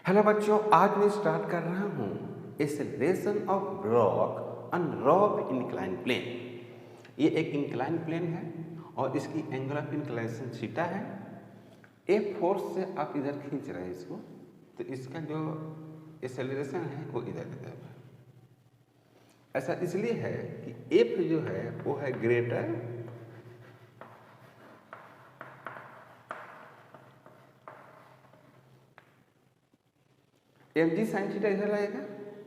Hello बच्चों, आज मैं स्टार्ट कर रहा हूँ acceleration of rock on rock incline plane. ये एक इंक्लाइन प्लेन है और इसकी एंगल ऑफ इंक्लाइनेशन थीटा है। एक फोर्स से आप इधर खींच रहे हैं इसको, तो इसका जो एक्सेलरेशन है वो इधर की तरफ है। ऐसा इसलिए है कि एफ जो है वो है greater m g sine theta इधर लगेगा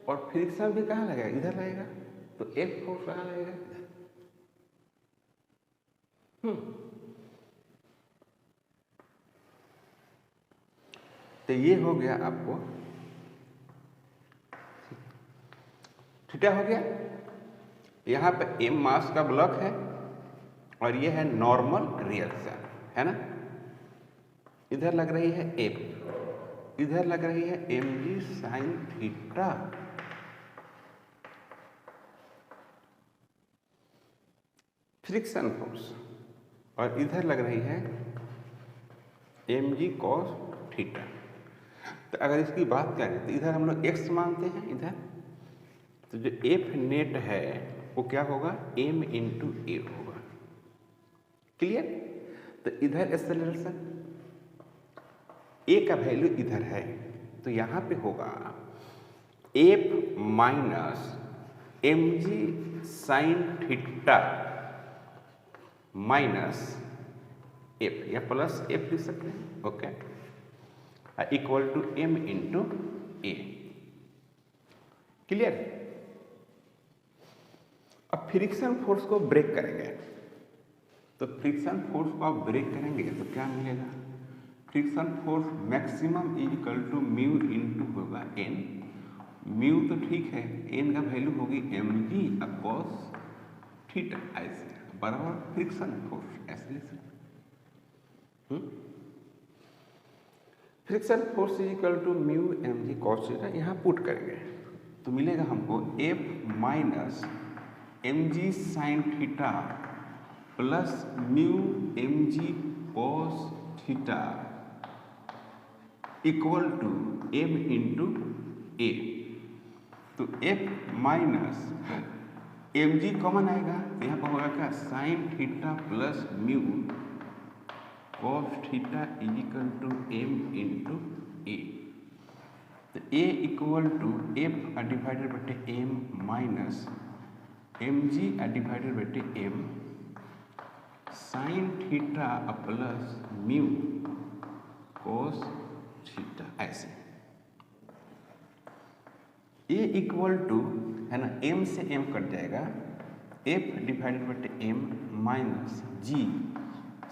और फ्रिक्शन भी कहाँ लगेगा, इधर लगेगा। तो एफ फोर्स कहाँ लगेगा, तो ये हो गया आपको थीटा हो गया। यहाँ पे एम मास का ब्लॉक है और ये है नॉर्मल रिएक्शन, है ना। इधर लग रही है एफ, इधर लग रही है m g sine theta. Friction force, और इधर लग रही है एम जी कॉस थीटा। तो अगर इसकी बात करें तो इधर हम लोग एक्स मानते हैं इधर, तो जो एफ नेट है वो क्या होगा, एम इंटू ए होगा। क्लियर। तो इधर एक्सेलरेशन ए का वैल्यू इधर है, तो यहां पे होगा f minus m g sine theta minus f, या प्लस एफ लिख सकते हैं, okay, equal to m into a. Clear. अब फ्रिक्शन फोर्स को ब्रेक करेंगे, तो फ्रिक्शन फोर्स को आप ब्रेक करेंगे तो क्या मिलेगा, friction force maximum is equal to mu into होगा एन। म्यू तो ठीक है, एन का वैल्यू होगी एम जी अपॉस थीटा, ऐसे बराबर फ्रिक्शन फोर्स, ऐसे लिख सकते। Friction force is equal to mu m g cos theta, यहाँ पुट करेंगे तो मिलेगा हमको f minus m g sine theta plus mu m g cos theta equal to m into a. तो f minus m g common आएगा, यहाँ पर होगा क्या, sine theta plus mu cos theta is equal to m into a. तो a equal to f divided बटे m minus m g divided बटे m sine theta plus mu cos theta, ऐसे। A equal to है ना, m से m cut जाएगा, f divided बटे m minus g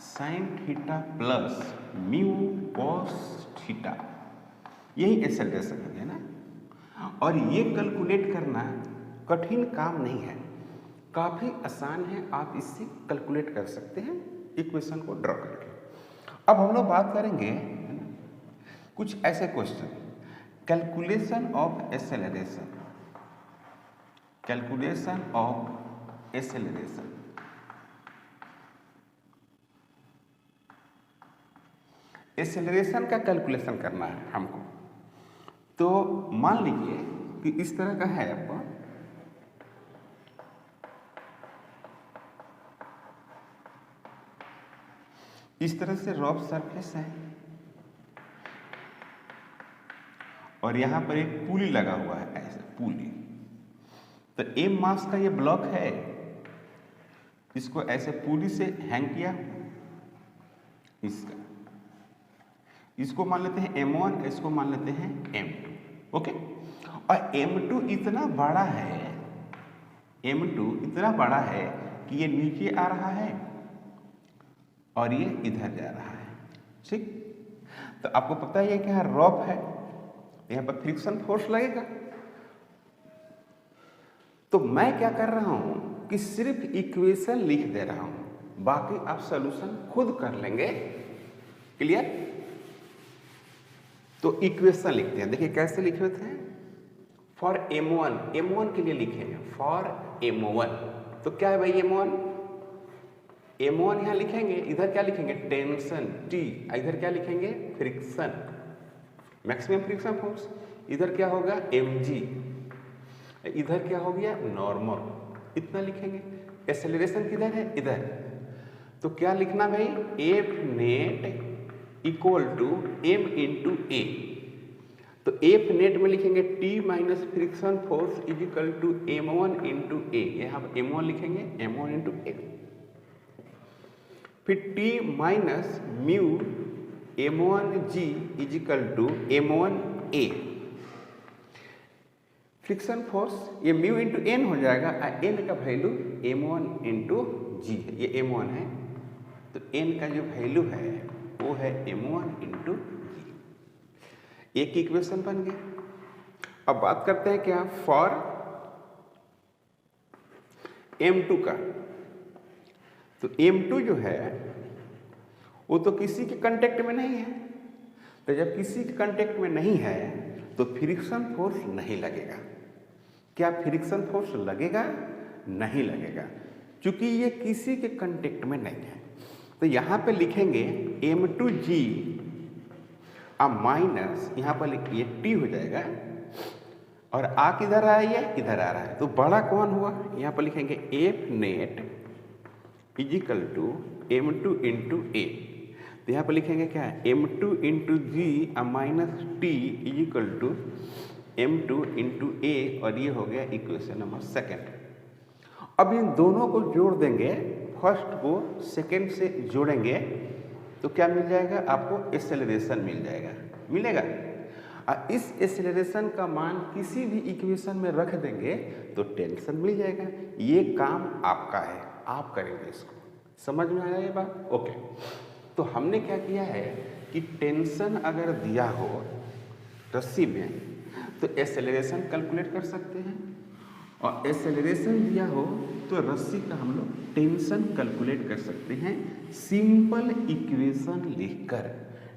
sine theta plus mu cos theta, यही acceleration है ना। और ये कैलकुलेट करना कठिन काम नहीं है, काफ़ी आसान है, आप इससे कैलकुलेट कर सकते हैं इक्वेशन को ड्रॉ करके। अब हम लोग बात करेंगे है ना कुछ ऐसे question, calculation of acceleration, calculation of acceleration. Acceleration का कैलकुलेशन करना है हमको, तो मान लीजिए कि इस तरह का है आपको, इस तरह से रफ सरफेस है और यहां पर एक पुली लगा हुआ है, ऐसे पुली। तो एम मास का ये ब्लॉक है, इसको ऐसे पुली से हैंग किया, इसका इसको मान लेते हैं M1, इसको मान लेते हैं M2, ओके। और M2 इतना बड़ा है, M2 इतना बड़ा है कि ये नीचे आ रहा है और ये इधर जा रहा है, ठीक। तो आपको पता ही है कि यहाँ रॉप है, यहाँ पर फ्रिक्शन फोर्स लगेगा। तो मैं क्या कर रहा हूं कि सिर्फ इक्वेशन लिख दे रहा हूं, बाकी आप सॉल्यूशन खुद कर लेंगे। क्लियर। तो इक्वेशन लिखते हैं, देखिए कैसे लिखे थे, फॉर M1, M1 के लिए लिखेंगे फॉर M1। तो क्या है भाई M1, M1 यहां लिखेंगे, इधर क्या लिखेंगे, टेंशन T, इधर क्या लिखेंगे, फ्रिक्शन मैक्सिमम फ्रिक्शन फोर्स, इधर क्या होगा mg, इधर क्या हो गया नॉर्मल, इतना लिखेंगे। एक्सेलरेशन किधर है, इधर, तो क्या लिखना भाई, f net equal to m into a. तो एफ नेट में लिखेंगे T minus friction force is equal to m1 into a, यहाँ पर m1 लिखेंगे, m1 इंटू ए। फिर T minus mu m1g is equal to m1 a. Friction force ये mu into n हो जाएगा, और एन का वैल्यू m1 इंटू जी है, ये m1 है, तो एन का जो वैल्यू है वो है m1 इंटू जी। एक इक्वेशन बन गया। अब बात करते हैं क्या, फॉर m2 का। तो m2 जो है वो तो किसी के कांटेक्ट में नहीं है, तो जब किसी के कांटेक्ट में नहीं है तो फ्रिक्शन फोर्स नहीं लगेगा। क्या फ्रिक्शन फोर्स लगेगा, नहीं लगेगा, क्योंकि ये किसी के कांटेक्ट में नहीं है। तो यहाँ पे लिखेंगे m2g माइनस, यहाँ पर ये t हो जाएगा, और आ किधर आ रहा है, इधर आ रहा है, तो बड़ा कौन हुआ, यहाँ पर लिखेंगे f net is equal to m2 into a. तो यहाँ पर लिखेंगे क्या, m2 into g minus t is equal to m2 into a, और ये हो गया इक्वेशन नंबर सेकेंड। अब इन दोनों को जोड़ देंगे, फर्स्ट को सेकेंड से जोड़ेंगे तो क्या मिल जाएगा आपको, एक्सेलरेशन मिल जाएगा, मिलेगा। और इस एक्सेलरेशन का मान किसी भी इक्वेशन में रख देंगे तो टेंशन मिल जाएगा। ये काम आपका है, आप करेंगे इसको। समझ में आया ये बात? ओके। तो हमने क्या किया है कि टेंशन अगर दिया हो रस्सी में तो एक्सेलरेशन कैलकुलेट कर सकते हैं, और एक्सेलरेशन दिया हो तो रस्सी का हम लोग टेंशन कैलकुलेट कर सकते हैं सिंपल इक्वेशन लिखकर।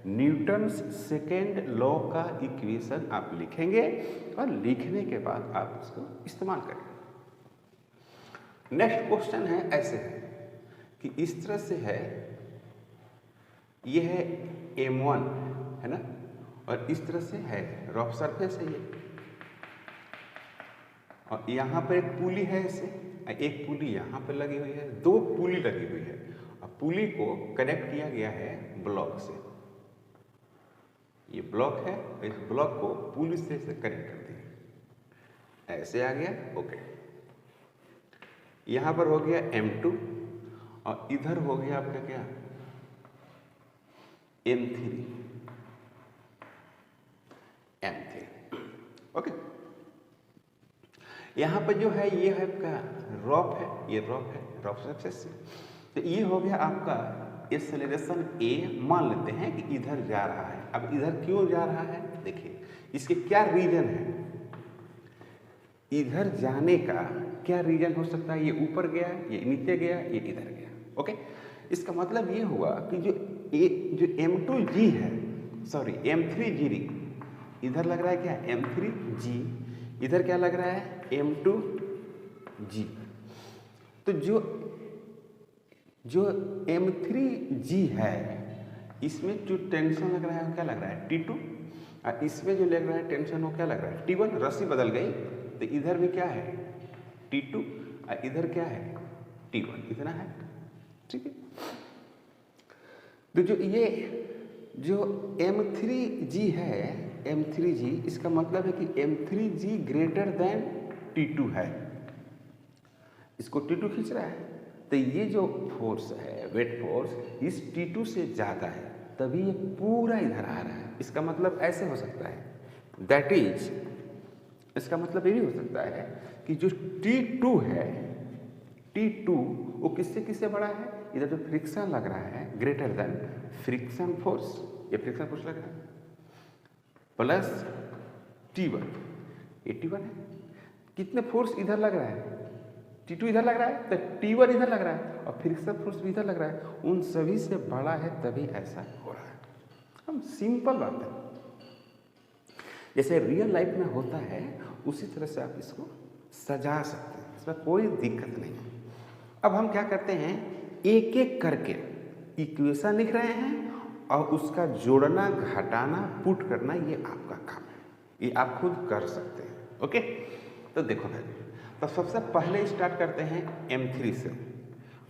न्यूटन्स सेकेंड लॉ का इक्वेशन आप लिखेंगे और लिखने के बाद आप इसको इस्तेमाल करेंगे। नेक्स्ट क्वेश्चन है ऐसे है कि इस तरह से है, ये है m1 है ना, और इस तरह से है रफ सरफेस है ये, और यहाँ पर एक पुली है ऐसे, एक पुली यहाँ पर लगी हुई है, दो पुली लगी हुई है, और पुली को कनेक्ट किया गया है ब्लॉक से। ये ब्लॉक है, इस ब्लॉक को पुली से कनेक्ट कर दिया, ऐसे आ गया। ओके, यहाँ पर हो गया m2 और इधर हो गया आपका क्या, m3। ओके, यहाँ पर जो है ये है आपका रॉफ है, ये रॉफ है, रॉफ सरफेस। तो ये हो गया आपका एक्सेलरेशन a। मान लेते हैं कि इधर जा रहा है। अब इधर क्यों जा रहा है, देखिए इसके क्या रीजन है, इधर जाने का क्या रीजन हो सकता है। ये ऊपर गया, ये नीचे गया, ये इधर गया। ओके, इसका मतलब ये हुआ कि जो m2g है, सॉरी m3g, इधर लग रहा है क्या m3g, इधर क्या लग रहा है m2g। तो जो m3g है इसमें जो टेंशन लग रहा है क्या लग रहा है T2, और इसमें जो लग रहा है टेंशन वो क्या लग रहा है T1। रस्सी बदल गई तो इधर भी क्या है T2 और इधर क्या है T1, इतना है। ठीक है, तो जो m3g है, m3g, इसका मतलब है कि m3g ग्रेटर देन T2 है, इसको T2 खींच रहा है। तो ये जो फोर्स है, वेट फोर्स, इस T2 से ज़्यादा है, तभी ये पूरा इधर आ रहा है। इसका मतलब ऐसे हो सकता है, दैट इज, इसका मतलब ये भी हो सकता है कि जो T2 है, T2 वो किससे बड़ा है, इधर जो फ्रिक्शन लग रहा है ग्रेटर देन फ्रिक्शन फोर्स, ये फ्रिक्शन फोर्स लग रहा है, प्लस T1, ये T1 है। कितने फोर्स इधर लग रहा है, T2 इधर लग रहा है, तो T1 इधर लग रहा है, और फ्रिक्शन फोर्स भी इधर लग रहा है, उन सभी से बड़ा है, तभी ऐसा हो रहा है। हम सिंपल बात है, जैसे रियल लाइफ में होता है उसी तरह से आप इसको सजा सकते हैं, इसमें कोई दिक्कत नहीं है। अब हम क्या करते हैं, एक एक करके इक्वेशन लिख रहे हैं और उसका जोड़ना, घटाना, पुट करना ये आपका काम है, ये आप खुद कर सकते हैं। ओके, तो देखो भाई, तो सबसे पहले स्टार्ट करते हैं M3 से।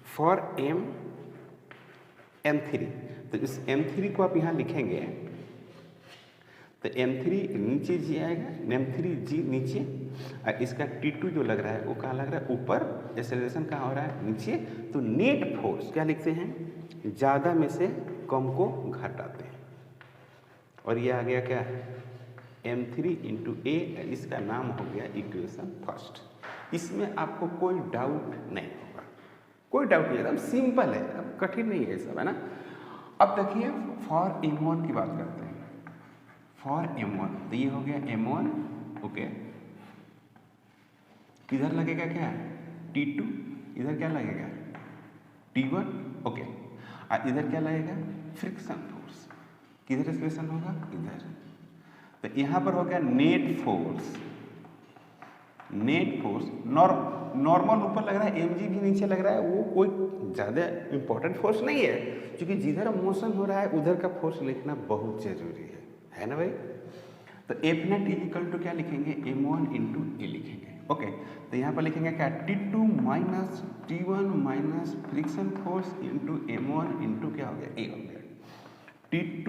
फॉर M3, तो इस M3 को आप यहाँ लिखेंगे, तो M3 नीचे जी आएगा, M3G नीचे, और इसका T2 जो लग रहा है वो कहाँ लग रहा है, ऊपर, एक्सेलरेशन कहाँ हो रहा है, नीचे। तो नेट फोर्स क्या लिखते हैं, ज़्यादा में से कम को घटाते हैं, और ये आ गया क्या है, M3 इंटू A, इसका नाम हो गया इक्वेशन फर्स्ट। इसमें आपको कोई डाउट नहीं होगा, कोई डाउट नहीं, एकदम सिंपल है, अब कठिन नहीं है सब, है ना। अब देखिए फॉर M1 की बात करते हैं। फॉर M1, तो ये हो गया M1, ओके, किधर लगेगा क्या, T2, इधर क्या लगेगा, T1, ओके, और इधर क्या लगेगा, फ्रिक्शन फोर्स, किधर एक्सप्रेशन होगा, इधर। तो यहाँ पर हो गया net force, net force normal ऊपर लग रहा है, mg भी नीचे लग रहा है, वो कोई ज़्यादा इंपॉर्टेंट फोर्स नहीं है, क्योंकि जिधर मोशन हो रहा है उधर का फोर्स लिखना बहुत ज़रूरी है ना भाई। तो एफ नेट इक्वल टू क्या लिखेंगे, M1 इंटू ए लिखेंगे, ओके। तो यहाँ पर लिखेंगे क्या, T2 minus T1 minus friction force into M1 into क्या हो गया, ए हो गया। T2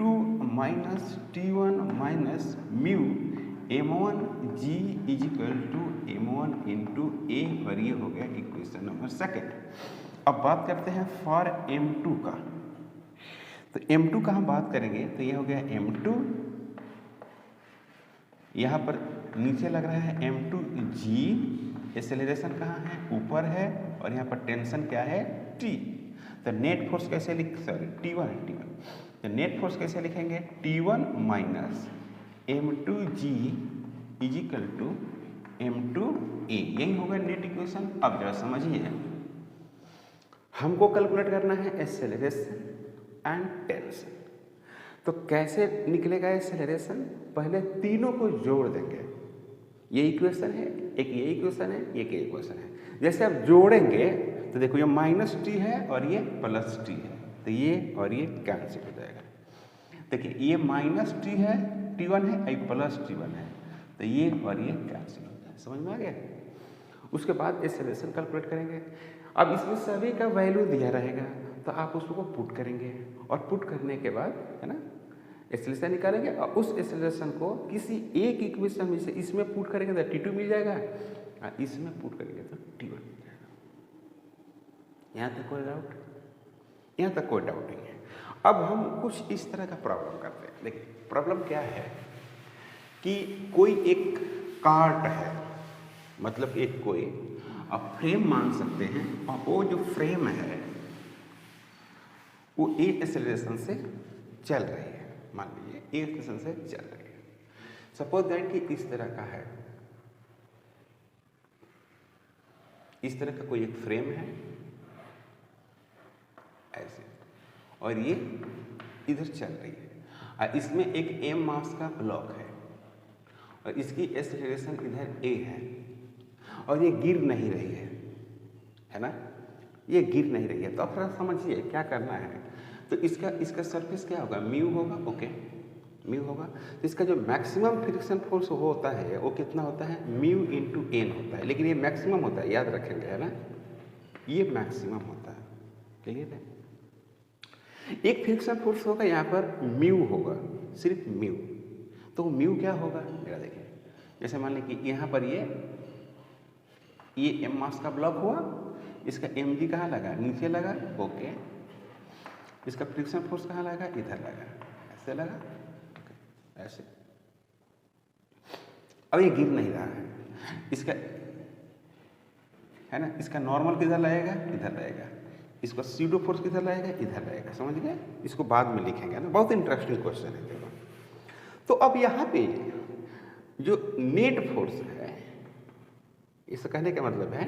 minus T1 minus mu M1 G is equal to M1 into a, और ये हो गया इक्वेशन नंबर सेकेंड। अब बात करते हैं फॉर M2 का। तो M2 का हम बात करेंगे, तो ये हो गया M2, यहाँ पर नीचे लग रहा है M2G, एक्सेलरेशन कहाँ है, ऊपर है, और यहाँ पर टेंशन क्या है, T। तो नेट फोर्स कैसे T1 है, T1। तो नेट फोर्स कैसे लिखेंगे, T1 minus M2G is equal to M2A, यही होगा नेट इक्वेशन। अब जरा समझिए, हमको कैलकुलेट करना है एक्सेलरेशन एंड टेंशन। तो कैसे निकलेगा एक्सेलरेशन, पहले तीनों को जोड़ देंगे, ये इक्वेशन है, एक ये इक्वेशन है, एक ये इक्वेशन है। जैसे आप जोड़ेंगे तो देखो ये माइनस टी है और ये प्लस टी है, तो ये और ये कैंसिल हो जाएगा। देखिए ये माइनस टी है, T1 है, और प्लस T1 है, तो ये और ये कैंसिल हो जाएगा। समझ में आ गया। उसके बाद एक्सेलरेशन कैलकुलेट करेंगे। अब इसमें सभी का वैल्यू दिया रहेगा, तो आप उसको पुट करेंगे, और पुट करने के बाद, है ना, एक्सेलरेशन निकालेंगे, और उस एक्सेलरेशन को किसी एक इक्वेशन में से इसमें पुट करेंगे तो T2 मिल जाएगा, और इसमें पुट करेंगे तो T1 मिल जाएगा। यहाँ तक कोई डाउट, यहाँ तक कोई डाउट नहीं है। अब हम कुछ इस तरह का प्रॉब्लम करते हैं। देखिए प्रॉब्लम क्या है कि कोई एक कार्ट है, मतलब एक कोई आप फ्रेम मान सकते हैं, और वो जो फ्रेम है वो ए एक्सेलरेशन से चल रही है, मान लीजिए ए एक्सेलरेशन से चल रही है। सपोज दैट कि इस तरह का है, इस तरह का कोई एक फ्रेम है ऐसे, और ये इधर चल रही है, और इसमें एक m मास का ब्लॉक है, और इसकी एक्सेलरेशन इधर a है, और ये गिर नहीं रही है ना, ये गिर नहीं रही है। तो आप थोड़ा समझिए क्या करना है। तो इसका सरफेस क्या होगा, म्यू होगा, ओके, म्यू होगा। तो इसका जो मैक्सिमम फ्रिक्शन फोर्स होता है वो कितना होता है, म्यू इंटू एन होता है, लेकिन ये मैक्सिमम होता है, याद रखेंगे, है ना, ये मैक्सिमम होता है। क्लियर है। एक फ्रिक्शन फोर्स होगा यहाँ पर म्यू होगा, सिर्फ म्यू। तो म्यू क्या होगा मेरा, देखिए जैसे मान लें कि यहाँ पर ये m मास का ब्लॉक हुआ, इसका mg कहाँ लगा, नीचे लगा, ओके। इसका फ्रिक्शन फोर्स कहाँ लगा, इधर लगा, ऐसे लगा, ओके, ऐसे। अब ये गिर नहीं रहा है, इसका, है ना, इसका नॉर्मल किधर लगेगा, इधर लगेगा, इसका सीडो फोर्स किधर लगेगा, इधर लगेगा। समझ गए। इसको बाद में लिखेंगे ना, बहुत इंटरेस्टिंग क्वेश्चन है देखो। तो अब यहाँ पे जो नेट फोर्स है, इससे कहने का मतलब है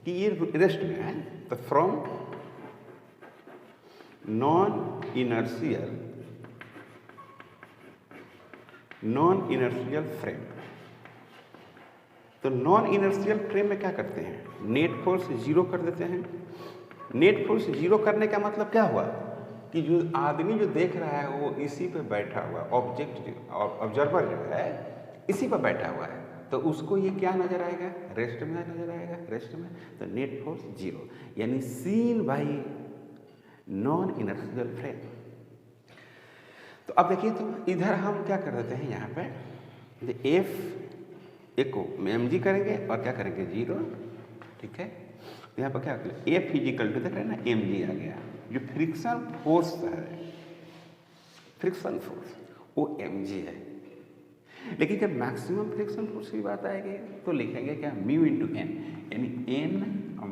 कि ये रेस्ट में है, तो फ्रॉम नॉन इनर्शियल फ्रेम। तो नॉन इनर्शियल फ्रेम में क्या करते हैं, नेट फोर्स जीरो कर देते हैं। नेट फोर्स जीरो करने का मतलब क्या हुआ, कि जो आदमी जो देख रहा है वो इसी पे बैठा हुआ है, ऑब्जेक्ट जो ऑब्जर्वर जो है इसी पर बैठा हुआ है, तो उसको ये क्या नजर आएगा, रेस्ट में नजर आएगा, रेस्ट में। तो नेट फोर्स 0, यानी scene by non inertial frame. तो अब देखिए, तो इधर हम क्या कर देते हैं, यहाँ पे एफ एक को mg करेंगे और क्या करेंगे 0, ठीक है। तो यहाँ पर क्या करें, एफ फिजिकल टू देख रहे हैं ना, mg आ गया, जो फ्रिक्शन फोर्स है, फ्रिक्शन फोर्स वो mg है। लेकिन जब मैक्सिमम फ्रिक्शन फोर्स की बात आएगी तो लिखेंगे क्या, म्यू इंटू एन, यानी n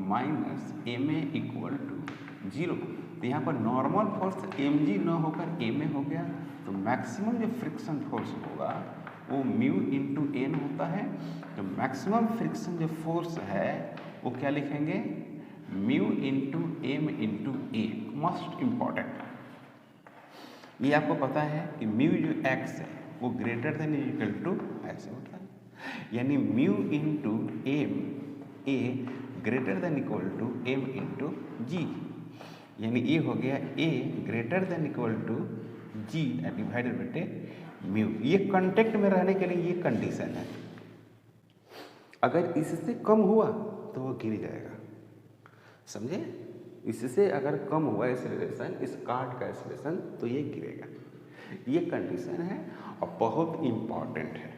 minus m a equal to 0। तो यहाँ पर नॉर्मल फोर्स mg न होकर ma हो गया, तो मैक्सिमम जो फ्रिक्शन फोर्स होगा वो म्यू इंटू एन होता है। तो मैक्सिमम फ्रिक्शन जो फोर्स है वो क्या लिखेंगे, म्यू इंटू एम इंटू ए। मोस्ट इम्पॉर्टेंट, ये आपको पता है कि म्यू जो एक्स है वो ग्रेटर देन इक्वल टू ऐसे होता है, यानी mu into m a greater than equal to m into g, यानी ये हो गया a greater than equal to g divided बटे म्यू। ये कांटेक्ट में रहने के लिए ये कंडीशन है, अगर इससे कम हुआ तो वो गिर जाएगा, समझे। इससे अगर कम हुआ एक्सेलरेशन, इस कार्ड का एक्सेलरेशन, तो ये गिरेगा, ये कंडीशन है और बहुत इंपॉर्टेंट है।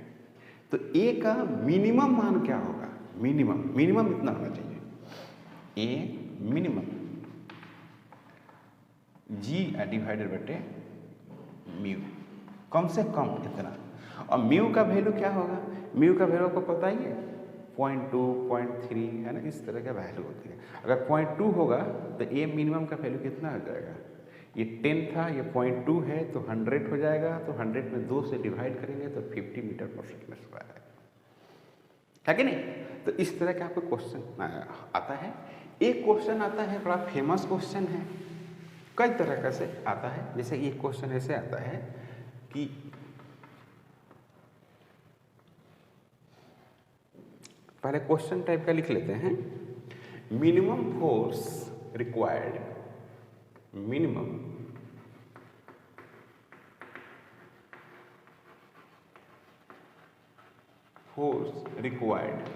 तो ए का मिनिमम मान क्या होगा, मिनिमम इतना होना चाहिए, ए मिनिमम जी डिवाइडेड बटे म्यू, कम से कम इतना। और म्यू का वैल्यू क्या होगा, म्यू का वैल्यू आपको पता ही है 0.2 0.3 है ना, इस तरह का वैल्यू होती है। अगर 0.2 होगा तो ए मिनिमम का वैल्यू कितना हो जाएगा, ये 10 था, ये 0.2 है तो 100 हो जाएगा, तो 100 में 2 से डिवाइड करेंगे तो 50 मीटर पर सेकेंड स्क्वायर है कि नहीं। तो इस तरह का आपको क्वेश्चन आता है। एक क्वेश्चन आता है, बड़ा फेमस क्वेश्चन है, कई तरह का से आता है। जैसे एक क्वेश्चन ऐसे आता है कि पहले क्वेश्चन टाइप का लिख लेते हैं, minimum force required, minimum force required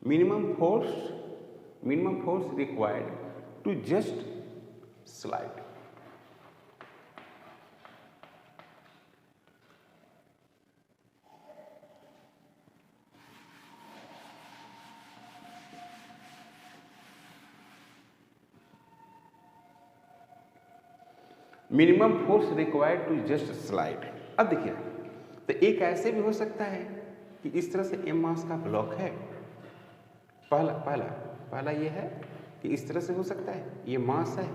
minimum force required to just slide. Minimum force required to just slide. अब देखिए, तो एक ऐसे भी हो सकता है कि इस तरह से एम मास का ब्लॉक है, पहला ये है कि इस तरह से हो सकता है, ये मास है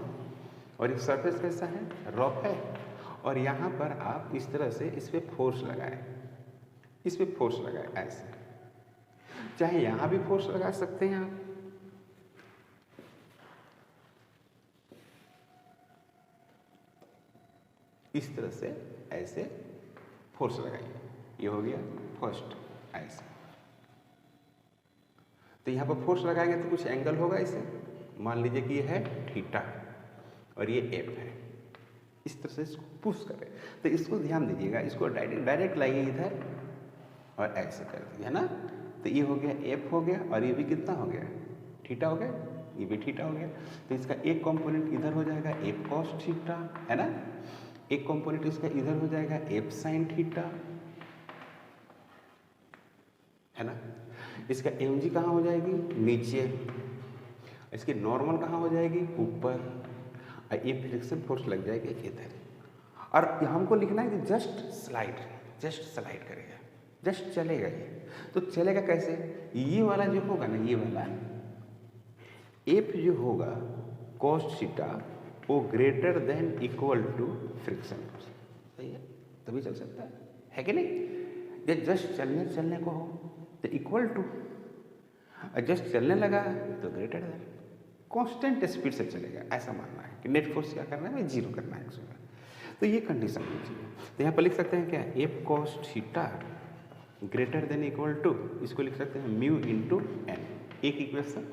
और ये सरफेस कैसा है, रॉक है, और यहाँ पर आप इस तरह से इस पर फोर्स लगाए, इस पर फोर्स लगाए ऐसे, चाहे यहाँ भी फोर्स लगा सकते हैं आप, इस तरह से ऐसे फोर्स लगाइए, ये हो गया फर्स्ट ऐसे। तो यहाँ पर फोर्स लगाएंगे तो कुछ एंगल होगा इसे, मान लीजिए कि ये है थीटा और ये एफ है, इस तरह से इसको पुश करें। तो इसको ध्यान दीजिएगा, इसको डायरेक्ट लाइए इधर और ऐसे कर दिया है ना। तो ये हो गया एफ हो गया और ये भी कितना हो गया, थीटा हो गया, ये भी थीटा हो गया। तो इसका एक कंपोनेंट इधर हो जाएगा एफ कॉस थीटा, है ना, एक कंपोनेंट इसका इधर हो जाएगा एफ साइन थीटा, है ना। इसका एम जी कहाँ हो जाएगी, नीचे, इसकी नॉर्मल कहाँ हो जाएगी, ऊपर, और ये फ्रिक्शन फोर्स लग जाएगी इधर। और हमको लिखना है कि जस्ट स्लाइड करेगा, जस्ट चलेगा ये। तो चलेगा कैसे, ये वाला जो होगा ना, ये वाला एफ जो होगा कॉस थीटा वो greater than equal to friction force, सही है, तभी चल सकता है कि नहीं। जब जस्ट चलने को हो तो इक्वल टू, जस्ट चलने लगा तो ग्रेटर देन, कांस्टेंट स्पीड से चलेगा, ऐसा मानना है कि नेट फोर्स क्या करना है, हमें जीरो करना है इसमें। तो ये कंडीशन होनी चाहिए। तो यहाँ पर लिख सकते हैं क्या, f cos theta greater than equal to, इसको लिख सकते हैं म्यू इंटू एन। एक इक्वेशन।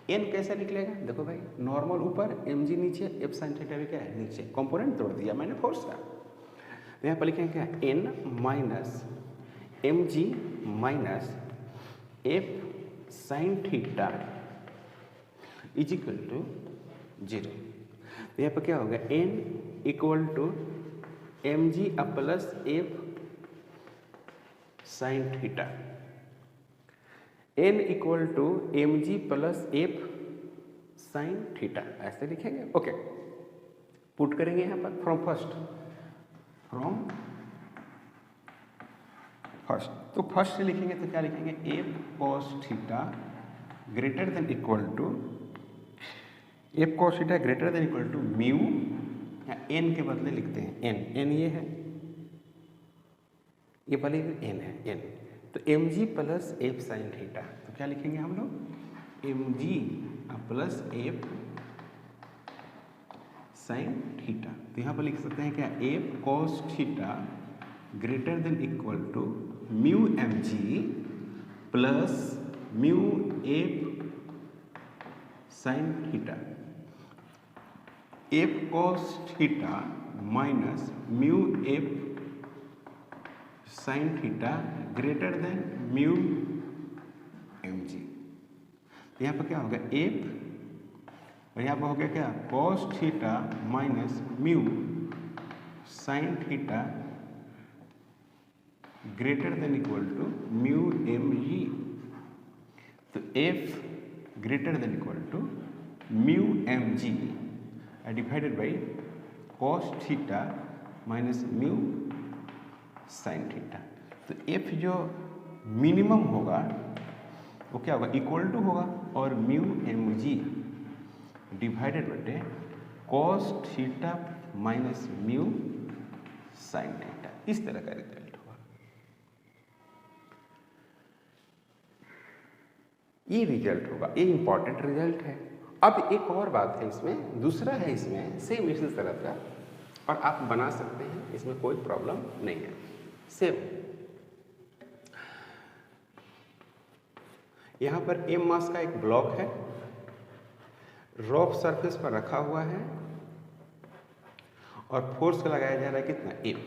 एन कैसे निकलेगा? देखो भाई, नॉर्मल ऊपर, एम जी नीचे, एफ साइन थीटा भी क्या है नीचे, कंपोनेंट तोड़ दिया मैंने फोर्स का। तो यहाँ पर लिखेंगे क्या? N minus m g minus f sine theta is equal to 0। तो यहाँ पर क्या होगा? N equal to M g plus f sine theta, n equal to M g plus f sine theta, ऐसे लिखेंगे। ओके, पुट करेंगे यहाँ पर फ्रॉम फर्स्ट, तो फर्स्ट से लिखेंगे तो क्या लिखेंगे? F cos theta greater than equal to, f cos theta greater than equal to mu, या एन के बदले लिखते हैं एन, एन ये है, ये भले एन है, एन, तो m g plus f sine theta, तो क्या लिखेंगे हम लोग? M g plus f sine theta. तो यहाँ पर लिख सकते हैं क्या? F cos theta greater than equal to mu m g plus mu f sine theta, f cos theta minus mu f sine theta greater than mu m g. तो यहाँ पर क्या होगा? एफ, और यहाँ पर हो गया क्या? Cos theta minus mu sine theta greater than equal to mu m g. तो f greater than equal to mu m g divided by cos theta minus mu sine theta. तो एफ जो minimum होगा वो क्या होगा? Equal to होगा, और mu m g divided बटे cos theta minus mu sine theta, इस तरह का रिजल्ट होगा। ये रिजल्ट होगा, ये इंपॉर्टेंट रिजल्ट है। अब एक और बात है इसमें, दूसरा है इसमें सेम इसी तरह का, और आप बना सकते हैं, इसमें कोई प्रॉब्लम नहीं है। सेम यहां पर एम मास का एक ब्लॉक है, रफ सरफेस पर रखा हुआ है, और फोर्स का लगाया जा रहा है कितना? एफ,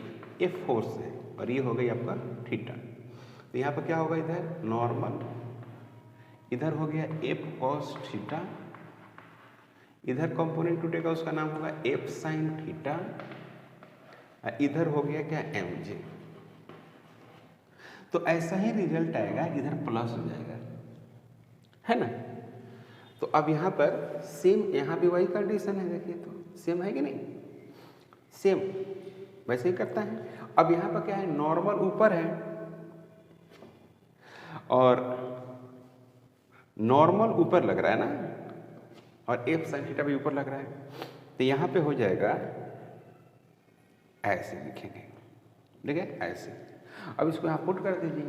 एफ फोर्स है, और ये हो गई आपका थीटा। तो यहाँ पर क्या होगा? इधर नॉर्मल, इधर हो गया एफ कॉस थीटा, इधर कंपोनेंट टूटेगा, उसका नाम होगा एफ साइन थीटा, इधर हो गया क्या? M g. तो ऐसा ही रिजल्ट आएगा, इधर प्लस हो जाएगा, है ना? तो अब यहाँ पर सेम, यहाँ भी वही कंडीशन है, देखिए तो सेम है कि नहीं? सेम वैसे ही करता है। अब यहाँ पर क्या है? नॉर्मल ऊपर है, और नॉर्मल ऊपर लग रहा है ना, और एफ साइन थीटा भी ऊपर लग रहा है, तो यहाँ पे हो जाएगा ऐसे लिखेंगे, ठीक है? ऐसे। अब इसको यहाँ पुट कर दीजिए,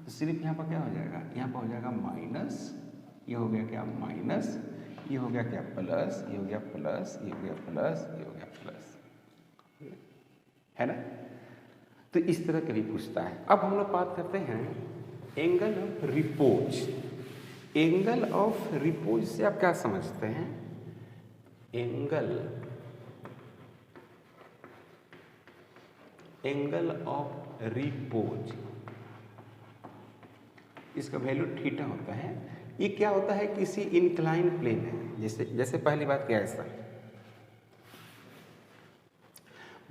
तो सिर्फ यहाँ पर क्या हो जाएगा? यहाँ पर हो जाएगा माइनस, ये हो गया क्या? माइनस, ये हो गया क्या? प्लस, ये हो गया प्लस, ये हो गया प्लस, ये हो गया प्लस, है ना? तो इस तरह के भी पूछता है। अब हम लोग बात करते हैं angle of repose. Angle of repose से आप क्या समझते हैं? एंगल ऑफ रिपोज, इसका वैल्यू थीटा होता है। ये क्या होता है? किसी इंक्लाइन प्लेन है, जैसे पहली बात क्या है, ऐसा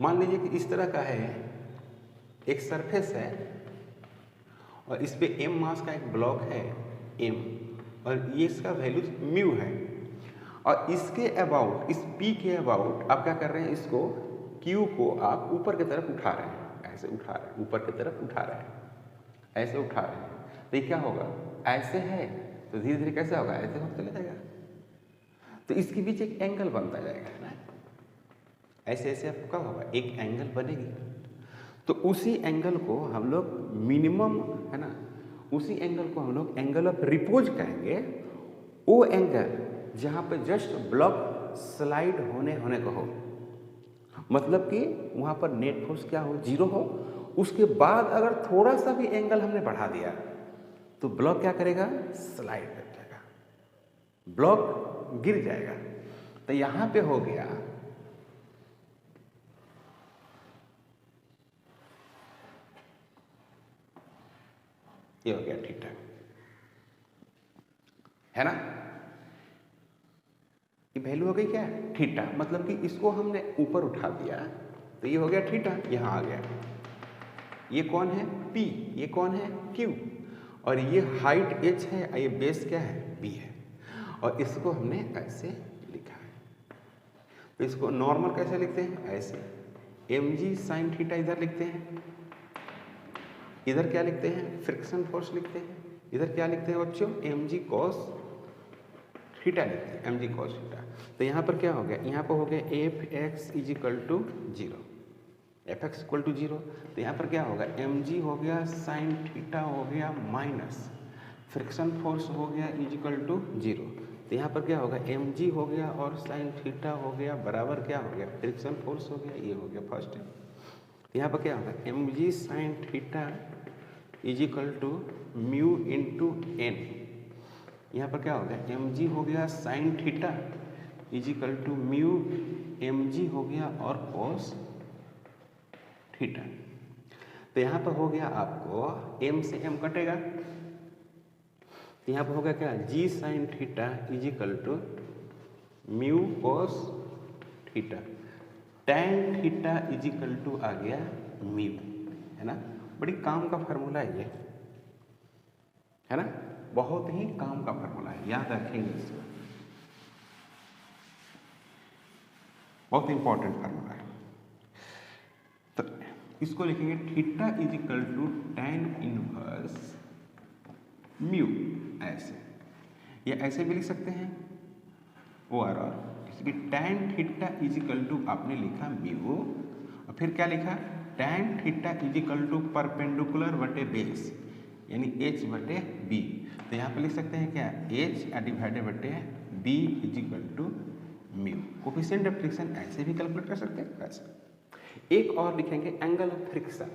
मान लीजिए कि इस तरह का है, एक सरफेस है, और इस पे एम मास का एक ब्लॉक है एम, और ये इसका वैल्यू म्यू है, और इसके अबाउट, इस पी के अबाउट आप क्या कर रहे हैं? इसको क्यू को आप ऊपर की तरफ उठा रहे हैं, ऐसे उठा रहे हैं, ऊपर की तरफ उठा रहे हैं, ऐसे उठा रहे हैं। तो ये क्या होगा? ऐसे है तो धीरे धीरे कैसे होगा? ऐसे होता चला जाएगा, तो इसके बीच एक एंगल बनता जाएगा ना, ऐसे ऐसे आपको क्या होगा? एक एंगल बनेगी। तो उसी एंगल को हम लोग मिनिमम, है ना, उसी एंगल को हम लोग एंगल ऑफ रिपोज कहेंगे। वो एंगल जहाँ पे जस्ट ब्लॉक स्लाइड होने को हो, मतलब कि वहाँ पर नेट फोर्स क्या हो? जीरो हो, उसके बाद अगर थोड़ा सा भी एंगल हमने बढ़ा दिया तो ब्लॉक क्या करेगा, स्लाइड कर जाएगा, ब्लॉक गिर जाएगा। तो यहां पे हो गया ये हो गया थीटा, है ना। ये वैल्यू हो गई क्या, थीटा, मतलब कि इसको हमने ऊपर उठा दिया तो ये हो गया थीटा, यहां आ गया। ये कौन है, P, ये कौन है, Q, और ये हाइट h है, ये बेस क्या है, B है, और इसको हमने ऐसे लिखा है। तो इसको नॉर्मल कैसे लिखते हैं, ऐसे mg sin थीटा इधर लिखते हैं, इधर क्या लिखते हैं, फ्रिक्शन फोर्स लिखते हैं, इधर क्या लिखते हैं बच्चों, mg cos थीटा लिखते हैं, mg cos थीटा। तो यहाँ पर क्या हो गया, यहाँ पर हो गया fx is equal to 0, fx equal to 0। तो यहाँ पर क्या होगा, mg हो गया साइन थीटा हो गया माइनस फ्रिक्शन फोर्स हो गया इज इक्वल टू 0। तो यहाँ पर क्या होगा, mg हो गया और साइन थीटा हो गया बराबर क्या हो गया, फ्रिक्शन फोर्स हो गया, ये हो गया फर्स्ट है। तो यहाँ पर क्या होगा, mg sine theta is equal to mu into n. यहाँ पर क्या होगा, mg हो गया sine theta is equal to mu mg हो गया और cos थीटा। तो यहाँ पर हो गया आपको m से m कटेगा, तो यहाँ पर हो गया क्या, g sine theta is equal to mu cos theta, tan theta is equal to आ गया म्यू, है ना। बड़ी काम का फार्मूला है ये, है ना, बहुत ही काम का फार्मूला है, याद रखेंगे इसको, बहुत इंपॉर्टेंट फार्मूला है। तो इसको लिखेंगे theta is equal to tan inverse mu, ऐसे, या ऐसे भी लिख सकते हैं और इसकी tan theta is equal to आपने लिखा म्यू, और फिर क्या लिखा, tan theta is equal to perpendicular बटे बेस, यानी h बटे b। तो यहाँ पे लिख सकते हैं क्या, h डिवाइडेड बटे b is equal to mu. Coefficient of friction ऐसे भी कैलकुलेट कर सकते हैं वैसे। एक और लिखेंगे angle of friction,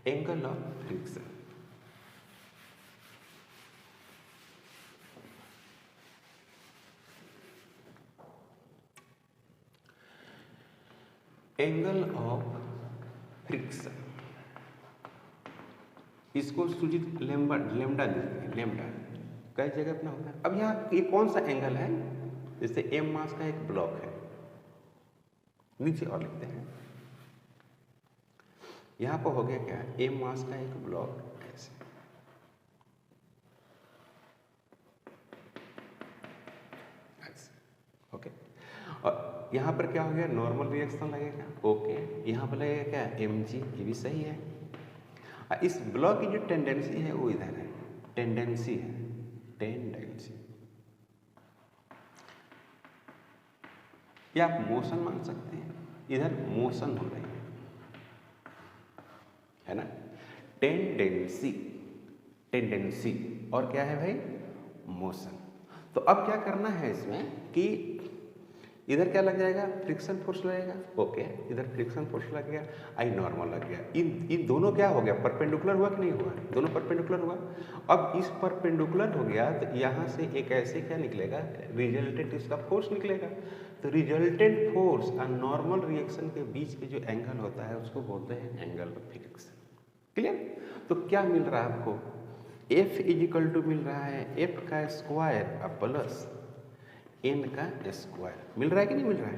angle of friction, angle of friction, इसको सुजित लेमडा लिखते हैं, लेमडा कई जगह अपना होता है। अब यहाँ ये कौन सा एंगल है, जैसे m मास का एक ब्लॉक है, नीचे और लिखते हैं, यहाँ पर हो गया क्या, m मास का एक ब्लॉक ऐसे, ओके, और यहाँ पर क्या हो गया, नॉर्मल रिएक्शन लगेगा, ओके, यहाँ पर लगेगा क्या, mg, ये भी सही है। इस ब्लॉक की जो टेंडेंसी है वो इधर है, टेंडेंसी है, टेंडेंसी, या आप मोशन मान सकते हैं, इधर मोशन हो रही है ना, टेंडेंसी, टेंडेंसी, और क्या है भाई, मोशन। तो अब क्या करना है इसमें कि इधर क्या लग जाएगा, फ्रिक्शन फोर्स लगेगा, ओके, इधर फ्रिक्शन फोर्स लग गया, आई नॉर्मल लग गया, इन दोनों क्या हो गया, परपेंडिकुलर हुआ कि नहीं हुआ, दोनों परपेंडिकुलर हुआ। अब इस परपेंडिकुलर हो गया तो यहाँ से एक ऐसे क्या निकलेगा, रिजल्टेंट इसका फोर्स निकलेगा। तो रिजल्टेंट फोर्स और नॉर्मल रिएक्शन के बीच के जो एंगल होता है उसको बोलते हैं एंगल ऑफ फ्रिक्शन। क्लियर। तो क्या मिल रहा है आपको, F इज इक्वल टू मिल रहा है F का स्क्वायर प्लस N का स्क्वायर, मिल रहा है कि नहीं मिल रहा है।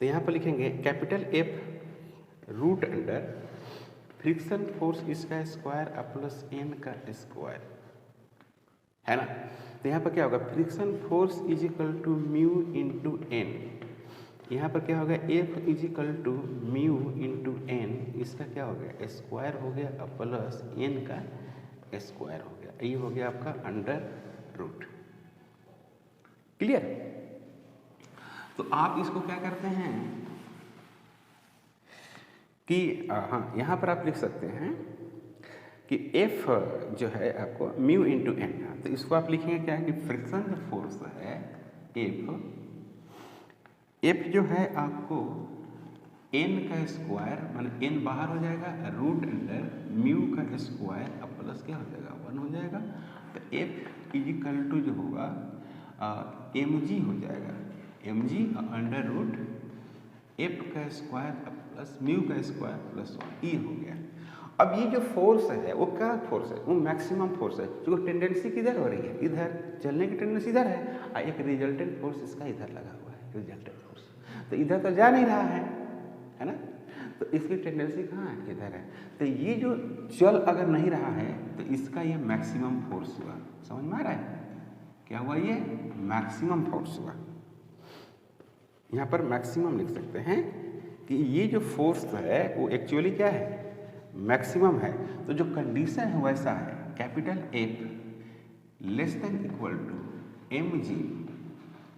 तो यहाँ पर लिखेंगे capital F root under friction force इसका स्क्वायर प्लस N का स्क्वायर, है ना। तो यहाँ पर क्या होगा, friction force is equal to mu into n, यहाँ पर क्या होगा, F is equal to mu into n, इसका क्या हो गया, स्क्वायर हो गया प्लस N का स्क्वायर हो गया, ये हो गया आपका अंडर रूट। क्लियर। तो आप इसको क्या करते हैं कि हाँ, यहाँ पर आप लिख सकते हैं कि F जो है आपको म्यू इंटू एन, तो इसको आप लिखेंगे क्या है कि फ्रिक्शन जो फोर्स है F जो है आपको एन का स्क्वायर माने एन बाहर हो जाएगा, रूट अंडर म्यू का स्क्वायर अब प्लस क्या हो जाएगा 1 हो जाएगा। तो एफ इजिकल टू जो होगा एम जी हो जाएगा, M G under root F का स्क्वायर प्लस म्यू का स्क्वायर प्लस 1 ई हो गया। अब ये जो फोर्स है वो क्या फोर्स है, वो मैक्सिमम फोर्स है, जो टेंडेंसी किधर हो रही है, इधर चलने की टेंडेंसी इधर है, और एक रिजल्टेंट फोर्स इसका इधर लगा हुआ है, रिजल्टेंट फोर्स तो इधर तो जा नहीं रहा है ना, तो इसकी टेंडेंसी कहाँ है, इधर है। तो ये जो चल अगर नहीं रहा है तो इसका ये मैक्सिमम फोर्स हुआ, समझ में आ रहा है क्या हुआ, ये मैक्सिमम फोर्स हुआ। यहाँ पर मैक्सिमम लिख सकते हैं कि ये जो फोर्स है वो एक्चुअली क्या है, मैक्सिमम है। तो जो कंडीशन है वैसा है, capital F less than equal to M G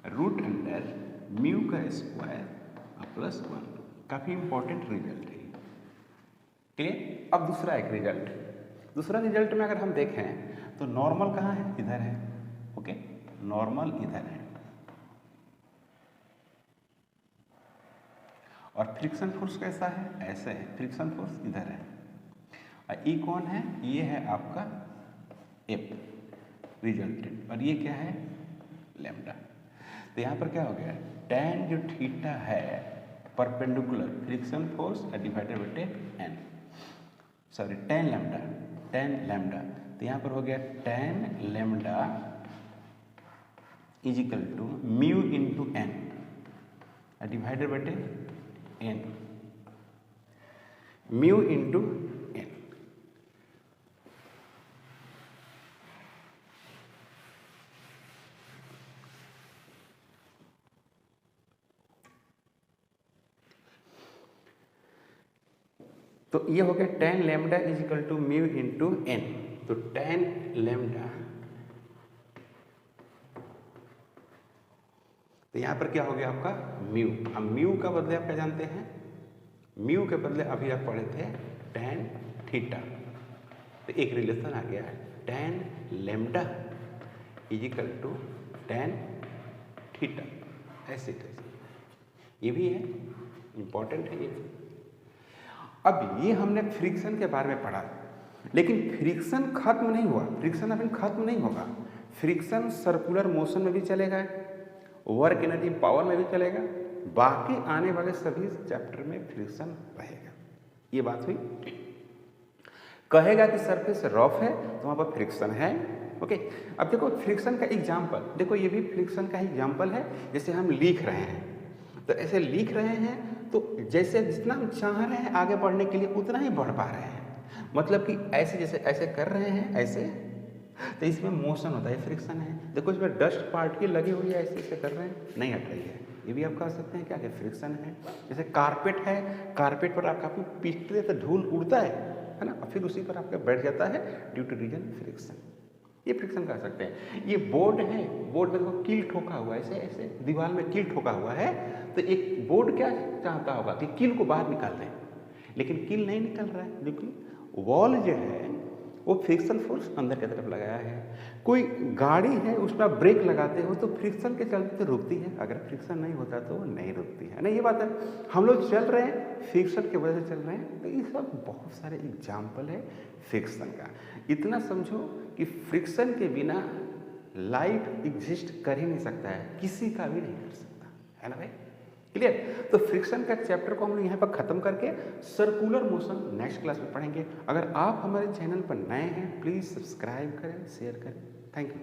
root under mu का स्क्वायर प्लस 1। काफ़ी इंपॉर्टेंट रिजल्ट है, क्लियर। अब दूसरा एक रिजल्ट, दूसरा रिजल्ट में अगर हम देखें तो नॉर्मल कहाँ है, इधर है, ओके, नॉर्मल इधर है, और फ्रिक्शन फोर्स कैसा है, ऐसे है, फ्रिक्शन फोर्स इधर है, और ई कौन है, ये है आपका एफ रिजल्टेंट, और ये क्या है लैम्डा। तो यहाँ पर क्या हो गया, tan जो थीटा है perpendicular friction force divided by N, sorry tan lambda, तो यहाँ पर हो गया tan lambda is equal to mu into N divided by N, mu into N. तो ये हो गया tan lambda is equal to mu into N. तो tan लैम्डा, तो यहाँ पर क्या हो गया आपका म्यू। अब म्यू का बदले आप क्या जानते हैं, म्यू के बदले अभी आप पढ़े थे tan थीटा, तो एक रिलेशन आ गया है tan lambda is equal to tan theta, ऐसे कैसे, ये भी है इंपॉर्टेंट है ये। अब ये हमने फ्रिक्शन के बारे में पढ़ा, लेकिन फ्रिक्शन खत्म नहीं हुआ, फ्रिक्शन अभी खत्म नहीं होगा, फ्रिक्शन सर्कुलर मोशन में भी चलेगा, वर्क एनर्जी पावर में भी चलेगा, बाकी आने वाले सभी चैप्टर में फ्रिक्शन रहेगा। ये बात हुई। कहेगा कि सरफेस रफ है तो वहाँ पर फ्रिक्शन है, ओके। अब देखो फ्रिक्शन का एग्जाम्पल, देखो ये भी फ्रिक्शन का एग्जाम्पल है। जैसे हम लिख रहे हैं, तो ऐसे लिख रहे हैं तो जैसे जितना हम चाह रहे हैं आगे बढ़ने के लिए उतना ही बढ़ पा रहे हैं, मतलब कि ऐसे जैसे ऐसे कर रहे हैं ऐसे, तो इसमें मोशन होता है, फ्रिक्शन है। देखो इसमें डस्ट पार्टिकल लगी हुई है, ऐसे ऐसे कर रहे हैं, नहीं हट रही है, ये भी आप कह सकते हैं क्या कि फ्रिक्शन है। जैसे कारपेट है, कारपेट पर आप काफ़ी पीटते तो धूल उड़ता है ना, फिर उसी पर आपका बैठ जाता है ड्यू टू रीजन फ्रिक्शन, ये फ्रिक्शन कह सकते हैं। ये बोर्ड है, बोर्ड में देखो कील ठोका हुआ है, ऐसे ऐसे दीवार में कील ठोका हुआ है, तो एक बोर्ड क्या चाहता होगा कि कील को बाहर निकाल दें, लेकिन कील नहीं निकल रहा है, लेकिन वॉल जो है वो फ्रिक्शन फोर्स अंदर की तरफ लगाया है। कोई गाड़ी है उसमें आप ब्रेक लगाते हो तो फ्रिक्शन के चलते तो रुकती है, अगर फ्रिक्शन नहीं होता तो नहीं रुकती है ना, ये बात है। हम लोग चल रहे हैं फ्रिक्शन की वजह से चल रहे हैं, तो ये सब बहुत सारे एग्जाम्पल है फ्रिक्शन का। इतना समझो कि फ्रिक्शन के बिना लाइफ एग्जिस्ट कर ही नहीं सकता है, किसी का भी नहीं कर सकता है ना भाई, क्लियर। तो फ्रिक्शन का चैप्टर को हम लोग यहाँ पर खत्म करके सर्कुलर मोशन नेक्स्ट क्लास में पढ़ेंगे। अगर आप हमारे चैनल पर नए हैं प्लीज़ सब्सक्राइब करें, शेयर करें, थैंक यू।